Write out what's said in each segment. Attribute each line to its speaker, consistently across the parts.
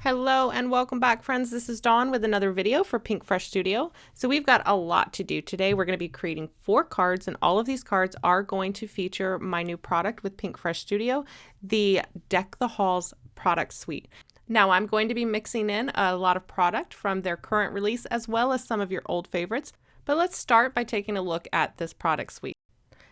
Speaker 1: Hello and welcome back, friends. This is Dawn with another video for PinkFresh Studio. So we've got a lot to do today. We're going to be creating 4 cards, and all of these cards are going to feature my new product with PinkFresh Studio, the Deck the Halls product suite. Now I'm going to be mixing in a lot of product from their current release as well as some of your old favorites. But let's start by taking a look at this product suite.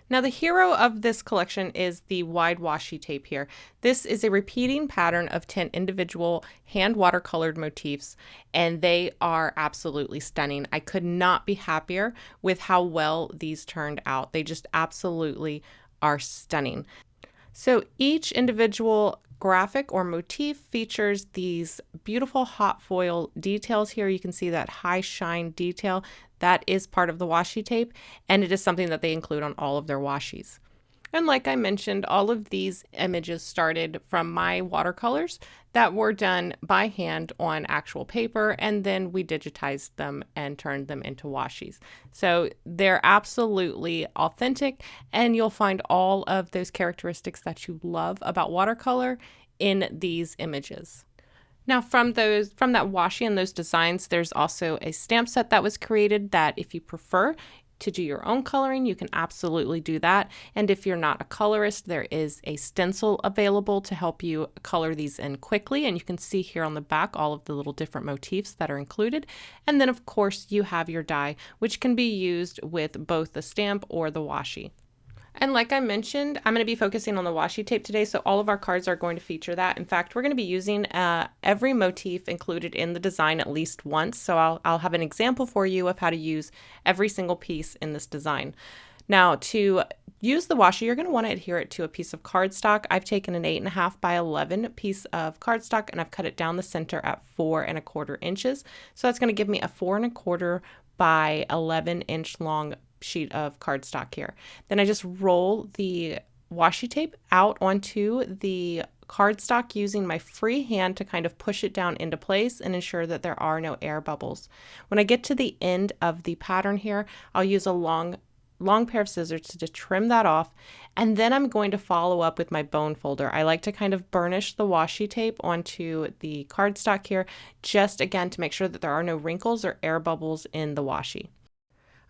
Speaker 1: Now the hero of this collection is the wide washi tape here. This is a repeating pattern of 10 individual hand watercolored motifs, and they are absolutely stunning. I could not be happier with how well these turned out. They just absolutely are stunning. So each individual graphic or motif features these beautiful hot foil details here. You can see that high shine detail. That is part of the washi tape, and it is something that they include on all of their washis. And like I mentioned, all of these images started from my watercolors that were done by hand on actual paper, and then we digitized them and turned them into washis. So they're absolutely authentic, and you'll find all of those characteristics that you love about watercolor in these images. Now from that washi and those designs, there's also a stamp set that was created that if you prefer to do your own coloring, you can absolutely do that. And if you're not a colorist, there is a stencil available to help you color these in quickly. And you can see here on the back all of the little different motifs that are included. And then of course you have your die, which can be used with both the stamp or the washi. And like I mentioned, I'm going to be focusing on the washi tape today, so all of our cards are going to feature that. In fact, we're going to be using every motif included in the design at least once, so I'll have an example for you of how to use every single piece in this design. Now, to use the washi, you're going to want to adhere it to a piece of cardstock. I've taken an 8.5 by 11 piece of cardstock, and I've cut it down the center at 4¼ inches. So that's going to give me a 4¼ by 11 inch long sheet of cardstock here. Then I just roll the washi tape out onto the cardstock using my free hand to kind of push it down into place and ensure that there are no air bubbles. When I get to the end of the pattern here, I'll use a long pair of scissors to trim that off, and then I'm going to follow up with my bone folder. I like to kind of burnish the washi tape onto the cardstock here, just again to make sure that there are no wrinkles or air bubbles in the washi.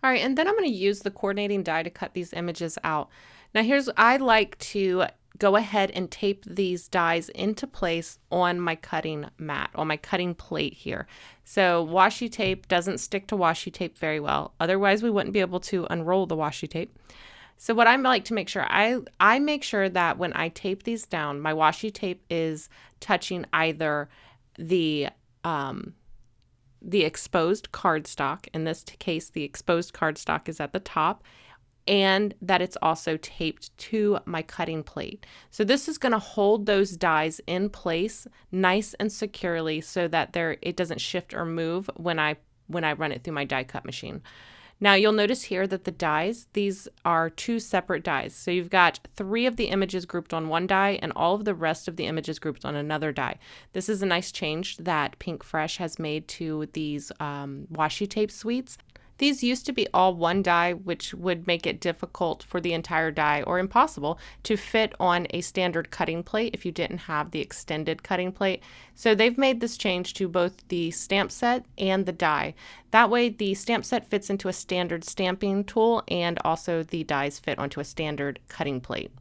Speaker 1: All right, and then I'm going to use the coordinating die to cut these images out. Now I like to go ahead and tape these dies into place on my cutting mat, on my cutting plate here. So washi tape doesn't stick to washi tape very well. Otherwise, we wouldn't be able to unroll the washi tape. So what I like to make sure, I make sure that when I tape these down, my washi tape is touching either the exposed cardstock. In this case, the exposed cardstock is at the top, and that it's also taped to my cutting plate. So this is going to hold those dies in place nice and securely so that it doesn't shift or move when I run it through my die cut machine. Now you'll notice here that the dies, these are 2 separate dies. So you've got 3 of the images grouped on one die and all of the rest of the images grouped on another die. This is a nice change that PinkFresh has made to these washi tape suites. These used to be all one die, which would make it difficult for the entire die, or impossible, to fit on a standard cutting plate if you didn't have the extended cutting plate. So they've made this change to both the stamp set and the die. That way the stamp set fits into a standard stamping tool, and also the dies fit onto a standard cutting plate.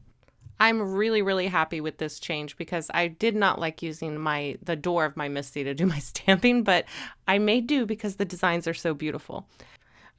Speaker 1: I'm really happy with this change because I did not like using the door of my MISC to do my stamping, but I made do because the designs are so beautiful.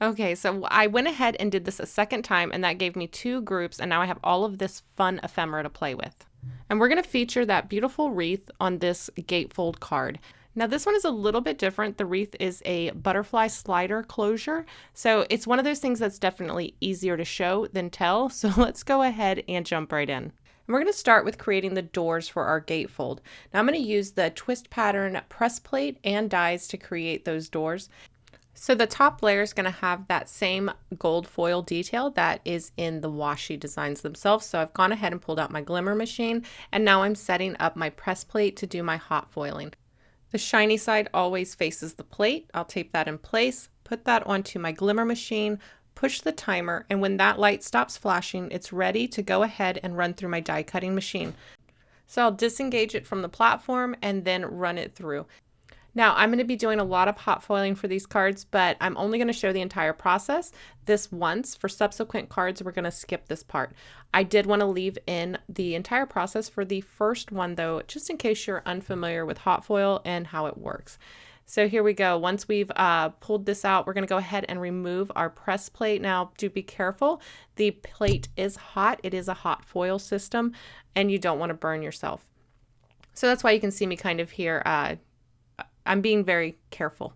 Speaker 1: Okay, so I went ahead and did this a second time, and that gave me 2 groups, and now I have all of this fun ephemera to play with. And we're going to feature that beautiful wreath on this Gatefold card. Now this one is a little bit different. The wreath is a butterfly slider closure, so it's one of those things that's definitely easier to show than tell. So let's go ahead and jump right in. And we're going to start with creating the doors for our gatefold. Now I'm going to use the twist pattern press plate and dies to create those doors. So the top layer is going to have that same gold foil detail that is in the washi designs themselves. So I've gone ahead and pulled out my glimmer machine, and now I'm setting up my press plate to do my hot foiling. The shiny side always faces the plate. I'll tape that in place, put that onto my glimmer machine, push the timer, and when that light stops flashing, it's ready to go ahead and run through my die cutting machine. So I'll disengage it from the platform and then run it through. Now, I'm going to be doing a lot of hot foiling for these cards, but I'm only going to show the entire process this once. For subsequent cards, we're going to skip this part. I did want to leave in the entire process for the first one, though, just in case you're unfamiliar with hot foil and how it works. So here we go. Once we've pulled this out, we're going to go ahead and remove our press plate. Now, do be careful. The plate is hot. It is a hot foil system, and you don't want to burn yourself. So that's why you can see me kind of here. I'm being very careful.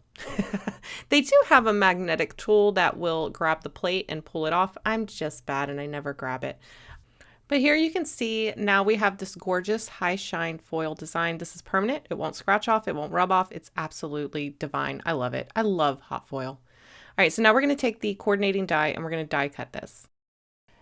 Speaker 1: They do have a magnetic tool that will grab the plate and pull it off. I'm just bad and I never grab it. But here you can see now we have this gorgeous high shine foil design. This is permanent. It won't scratch off. It won't rub off. It's absolutely divine. I love it. I love hot foil. All right, so now we're going to take the coordinating die and we're going to die cut this.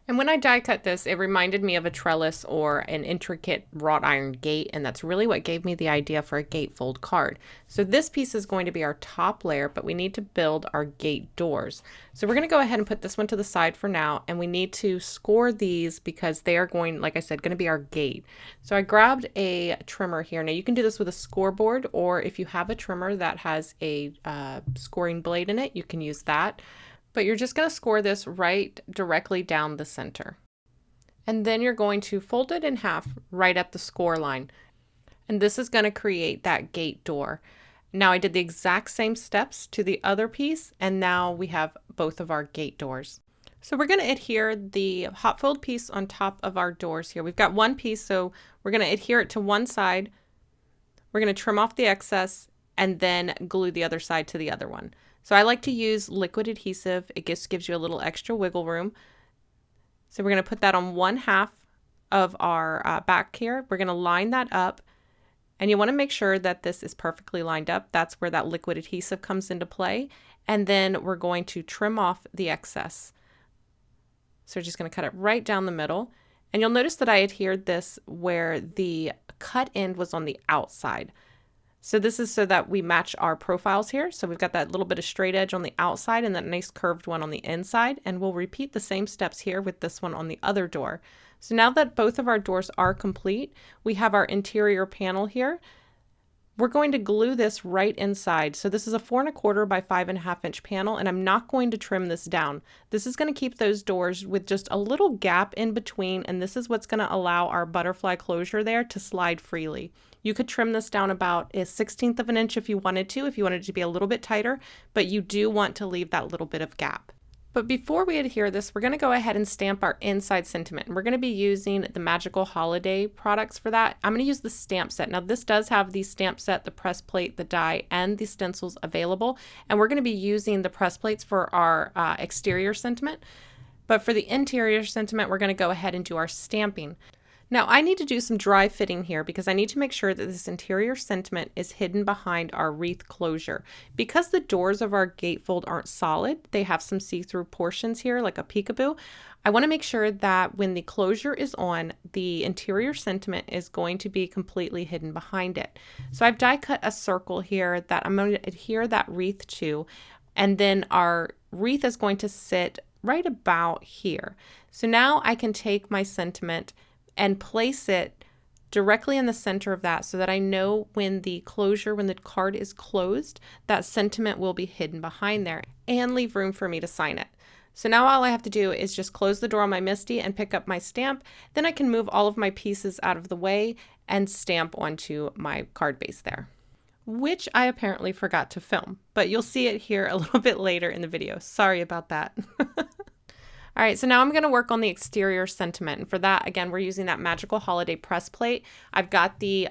Speaker 1: And when I die cut this, it reminded me of a trellis or an intricate wrought iron gate, and that's really what gave me the idea for a gatefold card. So this piece is going to be our top layer, but we need to build our gate doors. So we're going to go ahead and put this one to the side for now, and we need to score these because they are going, like I said, going to be our gate. So I grabbed a trimmer here. Now you can do this with a scoreboard, or if you have a trimmer that has a scoring blade in it, you can use that. But you're just going to score this right directly down the center. And then you're going to fold it in half right at the score line. And this is going to create that gate door. Now I did the exact same steps to the other piece, and now we have both of our gate doors. So we're going to adhere the hot foiled piece on top of our doors here. We've got one piece, so we're going to adhere it to one side. We're going to trim off the excess and then glue the other side to the other one. So I like to use liquid adhesive. It just gives you a little extra wiggle room. So we're going to put that on one half of our back here. We're going to line that up, and you want to make sure that this is perfectly lined up. That's where that liquid adhesive comes into play. And then we're going to trim off the excess. So we're just going to cut it right down the middle. And you'll notice that I adhered this where the cut end was on the outside. So this is so that we match our profiles here. So we've got that little bit of straight edge on the outside and that nice curved one on the inside. And we'll repeat the same steps here with this one on the other door. So now that both of our doors are complete, we have our interior panel here. We're going to glue this right inside. So this is a 4 1/4 by 5 1/2 inch panel, and I'm not going to trim this down. This is going to keep those doors with just a little gap in between, and this is what's going to allow our butterfly closure there to slide freely. You could trim this down about a 1/16 of an inch if you wanted it to be a little bit tighter, but you do want to leave that little bit of gap. But before we adhere this, we're going to go ahead and stamp our inside sentiment. We're going to be using the Magical Holiday products for that. I'm going to use the stamp set. Now this does have the stamp set, the press plate, the die, and the stencils available. And we're going to be using the press plates for our exterior sentiment. But for the interior sentiment, we're going to go ahead and do our stamping. Now I need to do some dry fitting here because I need to make sure that this interior sentiment is hidden behind our wreath closure. Because the doors of our gatefold aren't solid, they have some see-through portions here like a peekaboo. I want to make sure that when the closure is on, the interior sentiment is going to be completely hidden behind it. So I've die cut a circle here that I'm going to adhere that wreath to, and then our wreath is going to sit right about here. So now I can take my sentiment and place it directly in the center of that so that I know when the card is closed, that sentiment will be hidden behind there and leave room for me to sign it. So now all I have to do is just close the door on my MISC and pick up my stamp. Then I can move all of my pieces out of the way and stamp onto my card base there, which I apparently forgot to film, but you'll see it here a little bit later in the video. Sorry about that. All right, so now I'm going to work on the exterior sentiment. And for that, again, we're using that Magical Holiday press plate. I've got the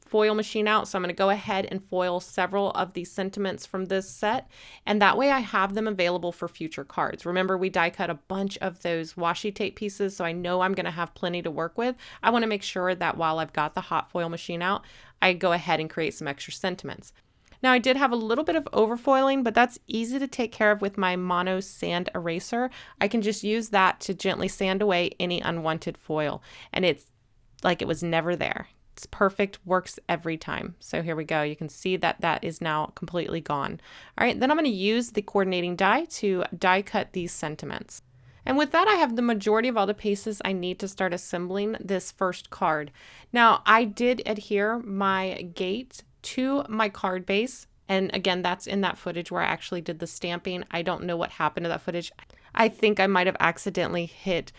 Speaker 1: foil machine out, so I'm going to go ahead and foil several of these sentiments from this set. And that way I have them available for future cards. Remember, we die cut a bunch of those washi tape pieces, so I know I'm going to have plenty to work with. I want to make sure that while I've got the hot foil machine out, I go ahead and create some extra sentiments. Now I did have a little bit of overfoiling, but that's easy to take care of with my mono sand eraser. I can just use that to gently sand away any unwanted foil, and it's like it was never there. It's perfect, works every time. So here we go. You can see that that is now completely gone. All right, then I'm going to use the coordinating die to die cut these sentiments. And with that, I have the majority of all the pieces I need to start assembling this first card. Now, I did adhere my gate to my card base. And again, that's in that footage where I actually did the stamping. I don't know what happened to that footage. I think I might have accidentally hit,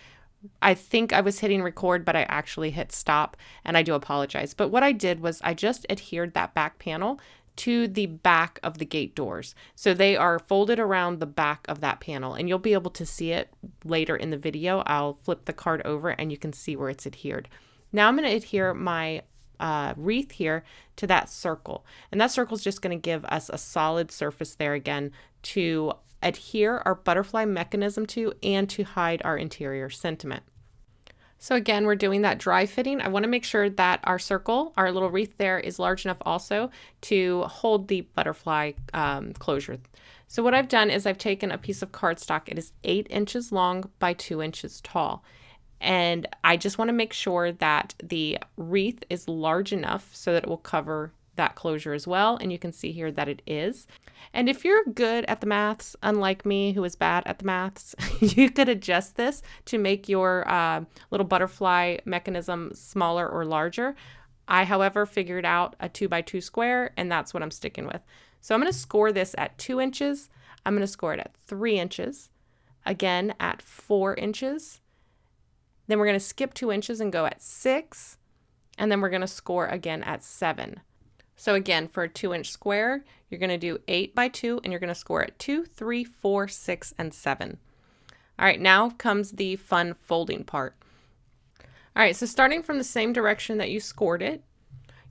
Speaker 1: I think I was hitting record, but I actually hit stop, and I do apologize. But what I did was I just adhered that back panel to the back of the gate doors. So they are folded around the back of that panel, and you'll be able to see it later in the video. I'll flip the card over and you can see where it's adhered. Now I'm going to adhere my wreath here to that circle, and that circle is just going to give us a solid surface there again to adhere our butterfly mechanism to and to hide our interior sentiment. So again, we're doing that dry fitting. I want to make sure that our circle, our little wreath there, is large enough also to hold the butterfly closure. So what I've done is I've taken a piece of cardstock. It is 8 inches long by 2 inches tall. And I just want to make sure that the wreath is large enough so that it will cover that closure as well. And you can see here that it is. And if you're good at the maths, unlike me who is bad at the maths, you could adjust this to make your little butterfly mechanism smaller or larger. I, however, figured out a 2x2 square, and that's what I'm sticking with. So I'm going to score this at 2 inches. I'm going to score it at 3 inches, again at 4 inches. Then we're going to skip 2 inches and go at 6, and then we're going to score again at 7. So again, for a 2-inch square, you're going to do 8 by 2, and you're going to score at 2, 3, 4, 6, and 7. All right, now comes the fun folding part. All right, so starting from the same direction that you scored it,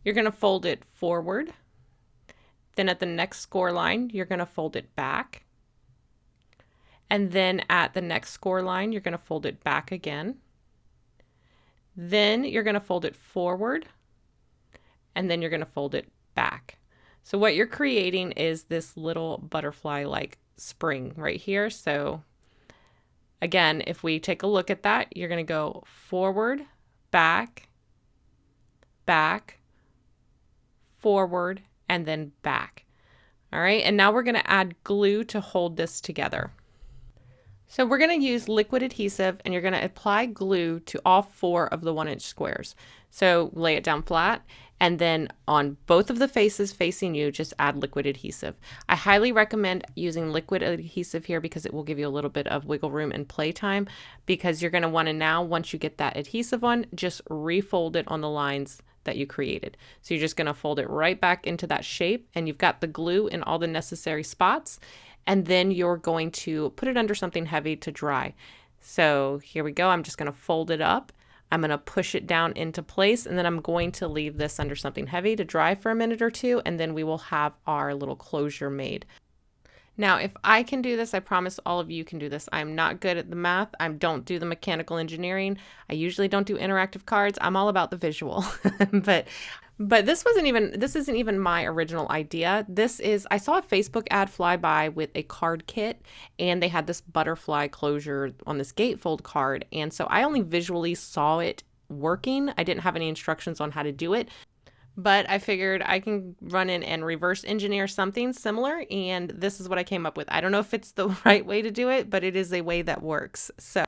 Speaker 1: you're going to fold it forward. Then at the next score line, you're going to fold it back. And then at the next score line, you're going to fold it back again. Then you're going to fold it forward, and then you're going to fold it back. So what you're creating is this little butterfly-like spring right here. So again, if we take a look at that, you're going to go forward, back, back, forward, and then back. All right, and now we're going to add glue to hold this together. So we're going to use liquid adhesive, and you're going to apply glue to all 4 of the 1-inch squares. So lay it down flat, and then on both of the faces facing you, just add liquid adhesive. I highly recommend using liquid adhesive here because it will give you a little bit of wiggle room and play time, because you're going to want to now, once you get that adhesive on, just refold it on the lines that you created. So you're just going to fold it right back into that shape, and you've got the glue in all the necessary spots. And then you're going to put it under something heavy to dry. So here we go. I'm just going to fold it up. I'm going to push it down into place, and then I'm going to leave this under something heavy to dry for a minute or two, and then we will have our little closure made. Now, if I can do this, I promise all of you can do this. I'm not good at the math. I don't do the mechanical engineering. I usually don't do interactive cards. I'm all about the visual. But this isn't even my original idea. I saw a Facebook ad fly by with a card kit, and they had this butterfly closure on this Gatefold card. And so I only visually saw it working. I didn't have any instructions on how to do it. But I figured I can run in and reverse engineer something similar, and this is what I came up with. I don't know if it's the right way to do it, but it is a way that works. So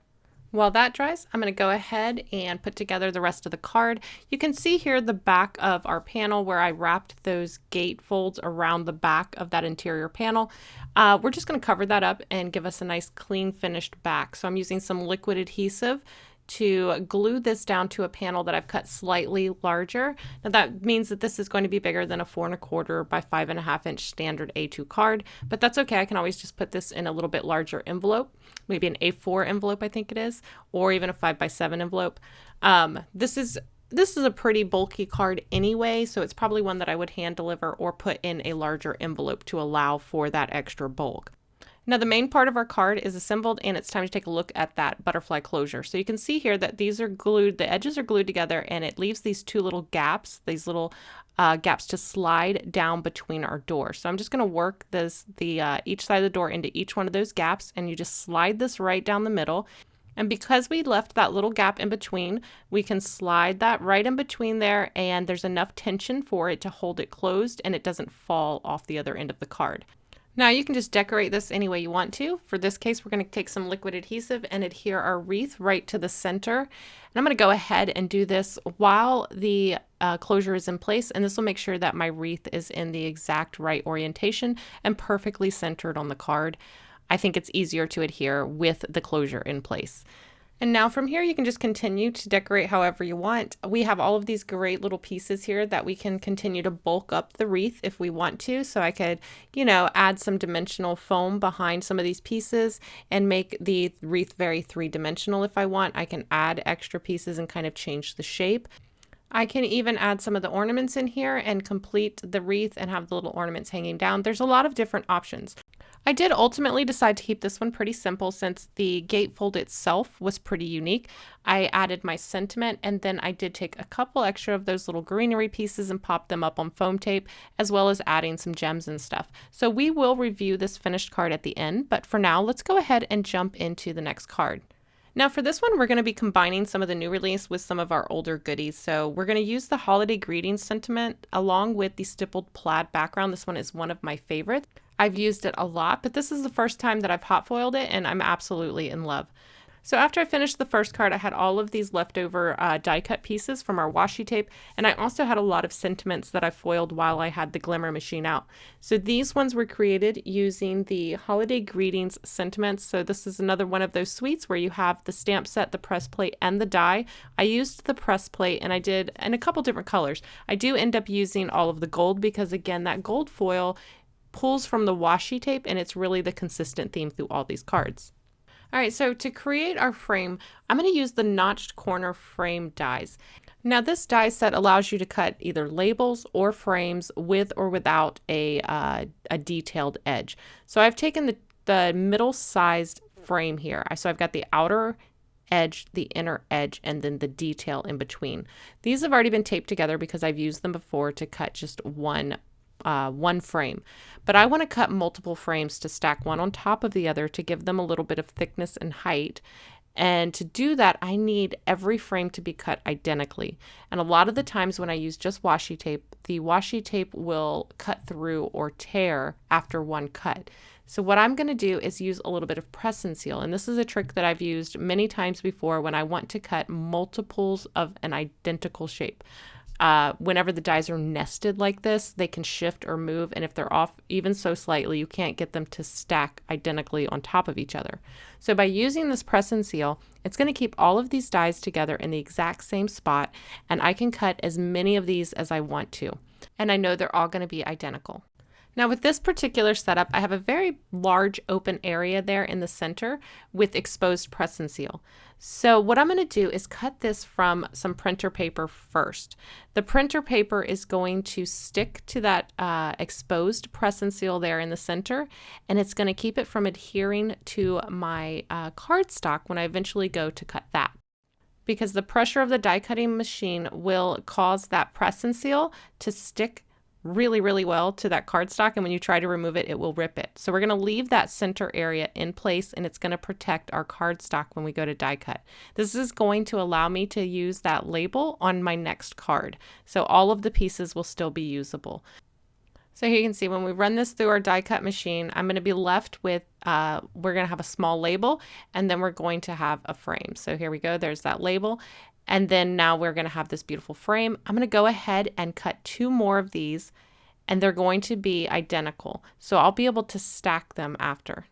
Speaker 1: while that dries, I'm going to go ahead and put together the rest of the card. You can see here the back of our panel where I wrapped those gate folds around the back of that interior panel. We're just going to cover that up and give us a nice clean finished back. So I'm using some liquid adhesive to glue this down to a panel that I've cut slightly larger. Now that means that this is going to be bigger than a 4 1/4 by 5.5 inch standard A2 card, but that's okay. I can always just put this in a little bit larger envelope, maybe an A4 envelope I think it is, or even a 5x7 envelope. This is a pretty bulky card anyway, so it's probably one that I would hand deliver or put in a larger envelope to allow for that extra bulk. Now the main part of our card is assembled, and it's time to take a look at that butterfly closure. So you can see here that these are glued, the edges are glued together, and it leaves these 2 little gaps, gaps to slide down between our doors. So I'm just going to work each side of the door into each one of those gaps, and you just slide this right down the middle. And because we left that little gap in between, we can slide that right in between there, and there's enough tension for it to hold it closed and it doesn't fall off the other end of the card. Now you can just decorate this any way you want to. For this case, we're going to take some liquid adhesive and adhere our wreath right to the center. And I'm going to go ahead and do this while the closure is in place, and this will make sure that my wreath is in the exact right orientation and perfectly centered on the card. I think it's easier to adhere with the closure in place. And now from here, you can just continue to decorate however you want. We have all of these great little pieces here that we can continue to bulk up the wreath if we want to. So I could, add some dimensional foam behind some of these pieces and make the wreath very three-dimensional if I want. I can add extra pieces and kind of change the shape. I can even add some of the ornaments in here and complete the wreath and have the little ornaments hanging down. There's a lot of different options. I did ultimately decide to keep this one pretty simple since the gatefold itself was pretty unique. I added my sentiment, and then I did take a couple extra of those little greenery pieces and pop them up on foam tape, as well as adding some gems and stuff. So we will review this finished card at the end, but for now, let's go ahead and jump into the next card. Now for this one, we're going to be combining some of the new release with some of our older goodies. So we're going to use the holiday greetings sentiment along with the stippled plaid background. This one is one of my favorites. I've used it a lot, but this is the first time that I've hot foiled it and I'm absolutely in love. So after I finished the first card, I had all of these leftover die cut pieces from our washi tape, and I also had a lot of sentiments that I foiled while I had the glimmer machine out. So these ones were created using the holiday greetings sentiments. So this is another one of those suites where you have the stamp set, the press plate, and the die. I used the press plate and I did in a couple different colors. I do end up using all of the gold because again, that gold foil pulls from the washi tape and it's really the consistent theme through all these cards. All right, so to create our frame, I'm going to use the notched corner frame dies. Now this die set allows you to cut either labels or frames with or without a detailed edge. So I've taken the middle sized frame here. So I've got the outer edge, the inner edge, and then the detail in between. These have already been taped together because I've used them before to cut just one frame, but I want to cut multiple frames to stack one on top of the other to give them a little bit of thickness and height. And to do that, I need every frame to be cut identically. And a lot of the times when I use just washi tape, the washi tape will cut through or tear after one cut. So what I'm going to do is use a little bit of press and seal. And this is a trick that I've used many times before when I want to cut multiples of an identical shape. Whenever the dies are nested like this, they can shift or move, and if they're off even so slightly, you can't get them to stack identically on top of each other. So by using this press and seal, it's going to keep all of these dies together in the exact same spot, and I can cut as many of these as I want to. And I know they're all going to be identical. Now with this particular setup, I have a very large open area there in the center with exposed press and seal. So what I'm going to do is cut this from some printer paper first. The printer paper is going to stick to that exposed press and seal there in the center, and it's going to keep it from adhering to my cardstock when I eventually go to cut that. Because the pressure of the die cutting machine will cause that press and seal to stick really, really well to that cardstock, and when you try to remove it, it will rip it. So we're going to leave that center area in place, and it's going to protect our cardstock when we go to die cut. This is going to allow me to use that label on my next card, so all of the pieces will still be usable. So here you can see when we run this through our die cut machine, I'm going to be left with, we're going to have a small label, and then we're going to have a frame. So here we go, there's that label. And then now we're going to have this beautiful frame. I'm going to go ahead and cut 2 more of these, and they're going to be identical. So I'll be able to stack them after.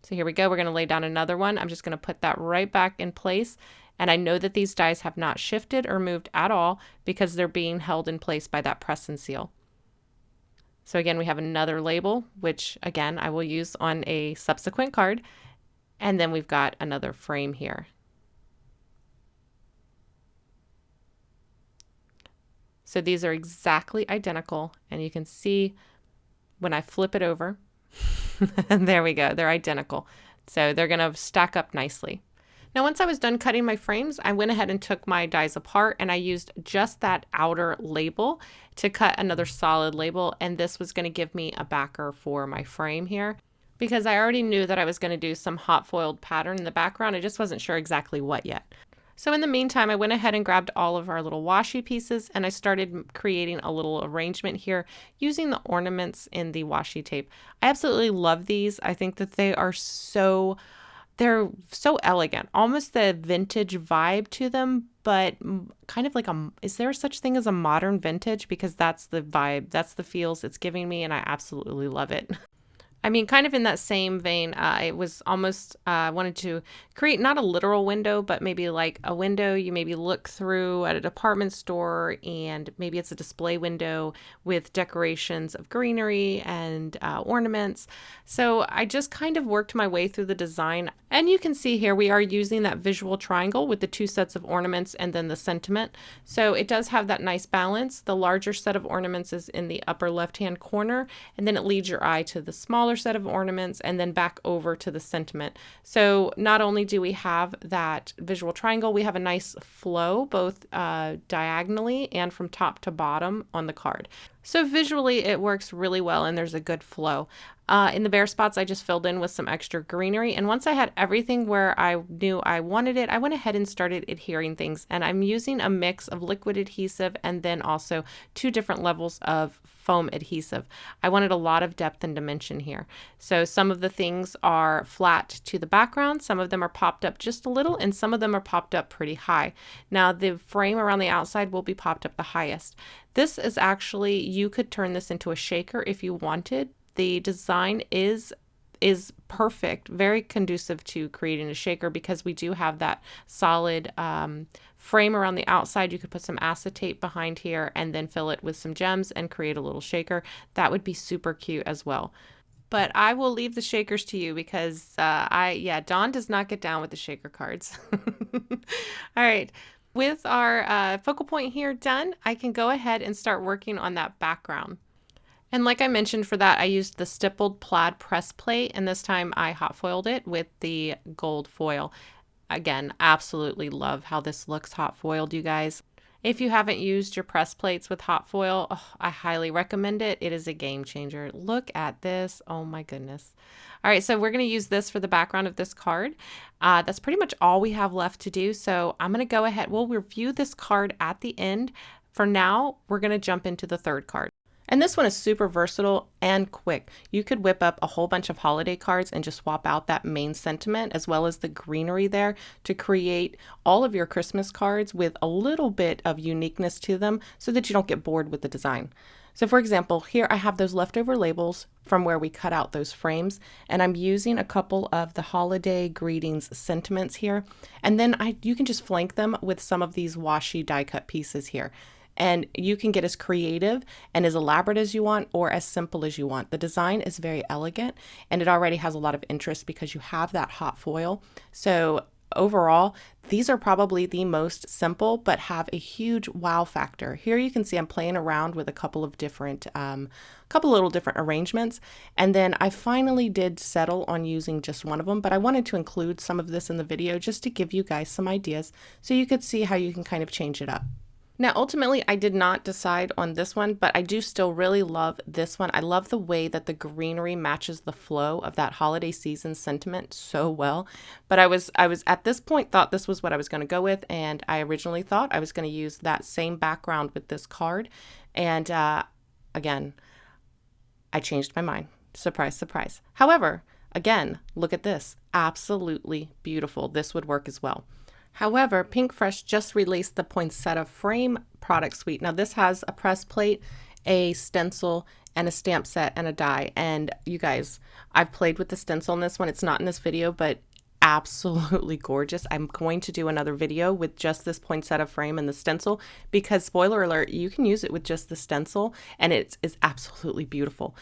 Speaker 1: So here we go. We're going to lay down another one. I'm just going to put that right back in place. And I know that these dies have not shifted or moved at all because they're being held in place by that press and seal. So again, we have another label, which again, I will use on a subsequent card. And then we've got another frame here. So these are exactly identical, and you can see when I flip it over, there we go, they're identical. So they're going to stack up nicely. Now once I was done cutting my frames, I went ahead and took my dies apart, and I used just that outer label to cut another solid label, and this was going to give me a backer for my frame here. Because I already knew that I was going to do some hot foiled pattern in the background, I just wasn't sure exactly what yet. So in the meantime, I went ahead and grabbed all of our little washi pieces and I started creating a little arrangement here using the ornaments in the washi tape. I absolutely love these. I think that they're so elegant, almost the vintage vibe to them, but kind of like is there such thing as a modern vintage? Because that's the vibe, that's the feels it's giving me, and I absolutely love it. I mean, kind of in that same vein, it was almost wanted to create not a literal window, but maybe like a window you maybe look through at a department store, and maybe it's a display window with decorations of greenery and ornaments. So I just kind of worked my way through the design. And you can see here we are using that visual triangle with the two sets of ornaments and then the sentiment. So it does have that nice balance. The larger set of ornaments is in the upper left-hand corner, and then it leads your eye to the smaller set of ornaments and then back over to the sentiment. So not only do we have that visual triangle, we have a nice flow both diagonally and from top to bottom on the card. So visually it works really well and there's a good flow. In the bare spots, I just filled in with some extra greenery. And once I had everything where I knew I wanted it, I went ahead and started adhering things. And I'm using a mix of liquid adhesive and then also 2 different levels of foam adhesive. I wanted a lot of depth and dimension here. So some of the things are flat to the background, some of them are popped up just a little, and some of them are popped up pretty high. Now the frame around the outside will be popped up the highest. This is actually, you could turn this into a shaker if you wanted. The design is perfect, very conducive to creating a shaker because we do have that solid frame around the outside. You could put some acetate behind here and then fill it with some gems and create a little shaker. That would be super cute as well. But I will leave the shakers to you because Dawn does not get down with the shaker cards. All right. With our focal point here done, I can go ahead and start working on that background. And like I mentioned, for that I used the stippled plaid press plate, and this time I hot foiled it with the gold foil. Again, absolutely love how this looks hot foiled, you guys. If you haven't used your press plates with hot foil, I highly recommend it. It is a game changer. Look at this. Oh my goodness. All right, so we're going to use this for the background of this card. That's pretty much all we have left to do. So I'm going to go ahead. We'll review this card at the end. For now, we're going to jump into the third card. And this one is super versatile and quick. You could whip up a whole bunch of holiday cards and just swap out that main sentiment as well as the greenery there to create all of your Christmas cards with a little bit of uniqueness to them so that you don't get bored with the design. So for example, here I have those leftover labels from where we cut out those frames, and I'm using a couple of the holiday greetings sentiments here. And then you can just flank them with some of these washi die cut pieces here. And you can get as creative and as elaborate as you want or as simple as you want. The design is very elegant and it already has a lot of interest because you have that hot foil. So overall, these are probably the most simple but have a huge wow factor. Here you can see I'm playing around with a couple of different, little different arrangements. And then I finally did settle on using just one of them, but I wanted to include some of this in the video just to give you guys some ideas so you could see how you can kind of change it up. Now, ultimately, I did not decide on this one, but I do still really love this one. I love the way that the greenery matches the flow of that holiday season sentiment so well. But I was at this point thought this was what I was going to go with, and I originally thought I was going to use that same background with this card. And again, I changed my mind. Surprise, surprise. However, again, look at this. Absolutely beautiful. This would work as well. However, PinkFresh just released the Poinsettia Frame product suite. Now this has a press plate, a stencil, and a stamp set and a die. And you guys, I've played with the stencil in this one. It's not in this video, but absolutely gorgeous. I'm going to do another video with just this poinsettia frame and the stencil because, spoiler alert, you can use it with just the stencil and it is absolutely beautiful.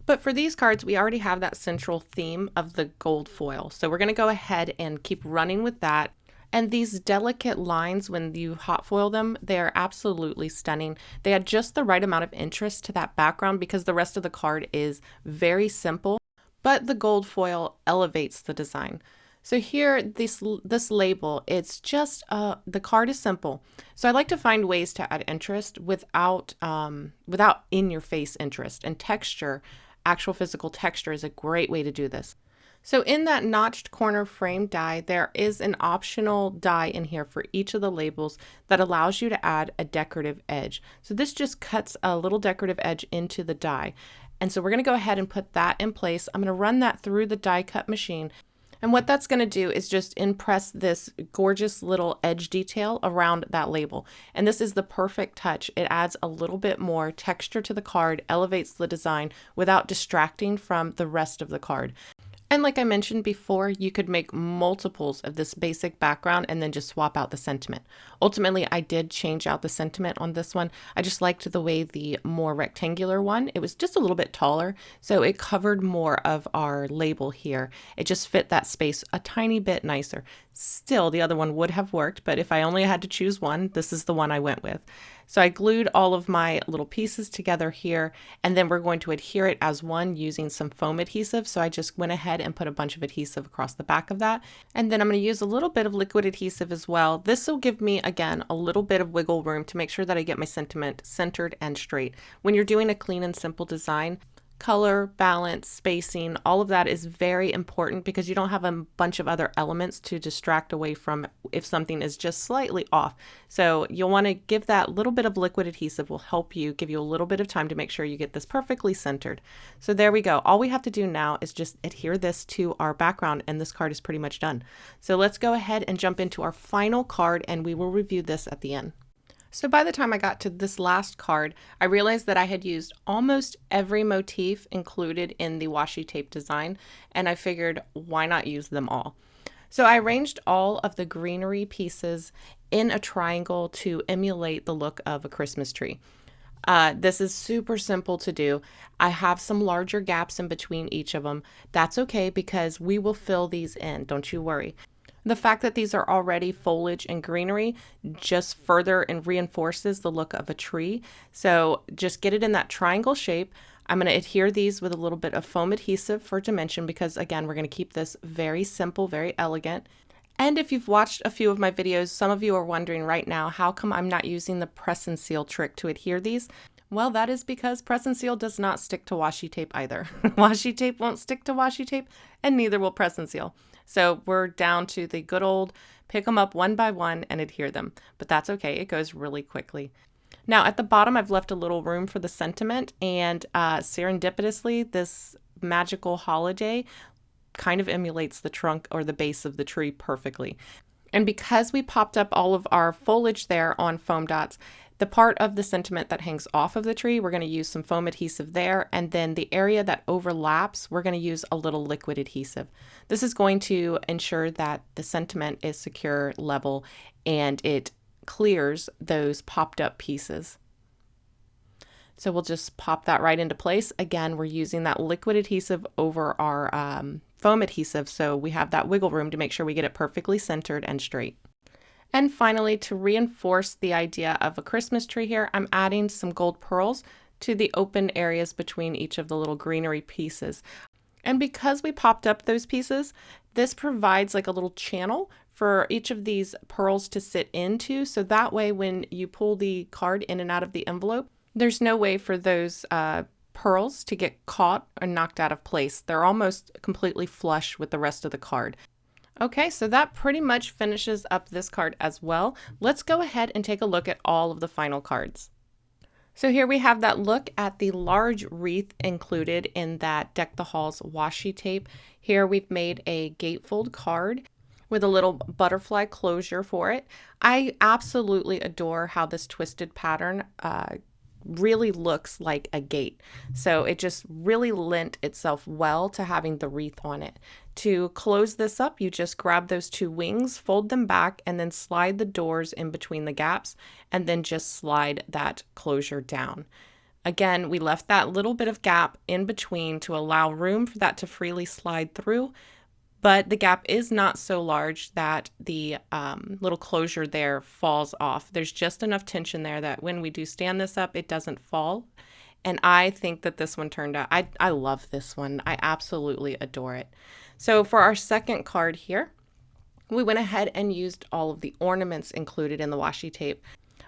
Speaker 1: But for these cards, we already have that central theme of the gold foil. So we're going to go ahead and keep running with that. And these delicate lines, when you hot foil them, they are absolutely stunning. They add just the right amount of interest to that background because the rest of the card is very simple, but the gold foil elevates the design. So here, this label, it's just, the card is simple. So I like to find ways to add interest without in-your-face interest, and texture, actual physical texture is a great way to do this. So in that notched corner frame die, there is an optional die in here for each of the labels that allows you to add a decorative edge. So this just cuts a little decorative edge into the die. And so we're going to go ahead and put that in place. I'm going to run that through the die cut machine. And what that's going to do is just impress this gorgeous little edge detail around that label. And this is the perfect touch. It adds a little bit more texture to the card, elevates the design without distracting from the rest of the card. And like I mentioned before, you could make multiples of this basic background and then just swap out the sentiment. Ultimately, I did change out the sentiment on this one. I just liked the way the more rectangular one, it was just a little bit taller, so it covered more of our label here. It just fit that space a tiny bit nicer. Still, the other one would have worked, but if I only had to choose one, this is the one I went with. So I glued all of my little pieces together here, and then we're going to adhere it as one using some foam adhesive. So I just went ahead and put a bunch of adhesive across the back of that. And then I'm going to use a little bit of liquid adhesive as well. This will give me, again, a little bit of wiggle room to make sure that I get my sentiment centered and straight. When you're doing a clean and simple design, color, balance, spacing, all of that is very important because you don't have a bunch of other elements to distract away from if something is just slightly off. So you'll want to give that little bit of liquid adhesive will help you, give you a little bit of time to make sure you get this perfectly centered. So there we go. All we have to do now is just adhere this to our background and this card is pretty much done. So let's go ahead and jump into our final card and we will review this at the end. So by the time I got to this last card, I realized that I had used almost every motif included in the washi tape design, and I figured why not use them all? So I arranged all of the greenery pieces in a triangle to emulate the look of a Christmas tree. This is super simple to do. I have some larger gaps in between each of them. That's okay because we will fill these in, don't you worry. The fact that these are already foliage and greenery just further and reinforces the look of a tree. So just get it in that triangle shape. I'm going to adhere these with a little bit of foam adhesive for dimension because again, we're going to keep this very simple, very elegant. And if you've watched a few of my videos, some of you are wondering right now, how come I'm not using the press and seal trick to adhere these? Well, that is because press and seal does not stick to washi tape either. Washi tape won't stick to washi tape and neither will press and seal. So we're down to the good old pick them up one by one and adhere them, but that's okay. It goes really quickly. Now at the bottom, I've left a little room for the sentiment and serendipitously, this magical holiday kind of emulates the trunk or the base of the tree perfectly. And because we popped up all of our foliage there on foam dots, the part of the sentiment that hangs off of the tree, we're going to use some foam adhesive there. And then the area that overlaps, we're going to use a little liquid adhesive. This is going to ensure that the sentiment is secure, level, and it clears those popped up pieces. So we'll just pop that right into place. Again, we're using that liquid adhesive over our foam adhesive. So we have that wiggle room to make sure we get it perfectly centered and straight. And finally, to reinforce the idea of a Christmas tree here, I'm adding some gold pearls to the open areas between each of the little greenery pieces. And because we popped up those pieces, this provides like a little channel for each of these pearls to sit into. So that way, when you pull the card in and out of the envelope, there's no way for those pearls to get caught or knocked out of place. They're almost completely flush with the rest of the card. Okay, so that pretty much finishes up this card as well. Let's go ahead and take a look at all of the final cards. So here we have that look at the large wreath included in that Deck the Halls washi tape. Here we've made a gatefold card with a little butterfly closure for it. I absolutely adore how this twisted pattern really looks like a gate. So it just really lent itself well to having the wreath on it. To close this up, you just grab those two wings, fold them back, and then slide the doors in between the gaps, and then just slide that closure down. Again, we left that little bit of gap in between to allow room for that to freely slide through, but the gap is not so large that the little closure there falls off. There's just enough tension there that when we do stand this up, it doesn't fall. And I think that this one turned out, I love this one. I absolutely adore it. So for our second card here, we went ahead and used all of the ornaments included in the washi tape.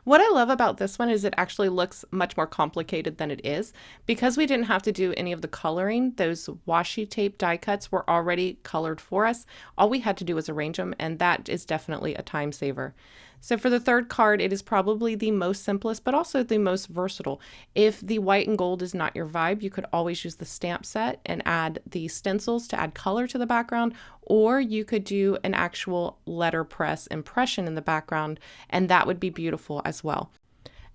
Speaker 1: What I love about this one is it actually looks much more complicated than it is. Because we didn't have to do any of the coloring, those washi tape die cuts were already colored for us. All we had to do was arrange them, and that is definitely a time saver. So for the third card, it is probably the most simplest, but also the most versatile. If the white and gold is not your vibe, you could always use the stamp set and add the stencils to add color to the background, or you could do an actual letterpress impression in the background, and that would be beautiful as well.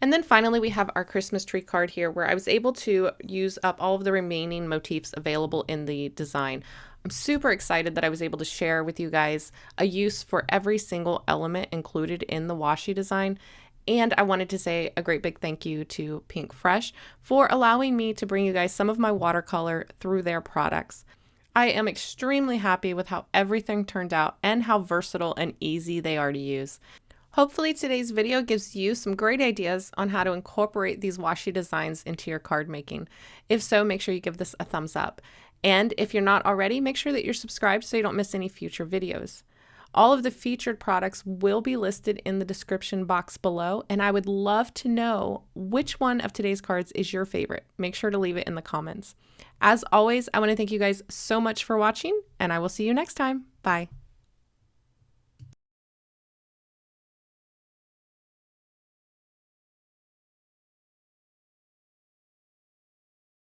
Speaker 1: And then finally, we have our Christmas tree card here, where I was able to use up all of the remaining motifs available in the design. I'm super excited that I was able to share with you guys a use for every single element included in the washi design. And I wanted to say a great big thank you to PinkFresh for allowing me to bring you guys some of my watercolor through their products. I am extremely happy with how everything turned out and how versatile and easy they are to use. Hopefully today's video gives you some great ideas on how to incorporate these washi designs into your card making. If so, make sure you give this a thumbs up. And if you're not already, make sure that you're subscribed so you don't miss any future videos. All of the featured products will be listed in the description box below, and I would love to know which one of today's cards is your favorite. Make sure to leave it in the comments. As always, I want to thank you guys so much for watching, and I will see you next time. Bye.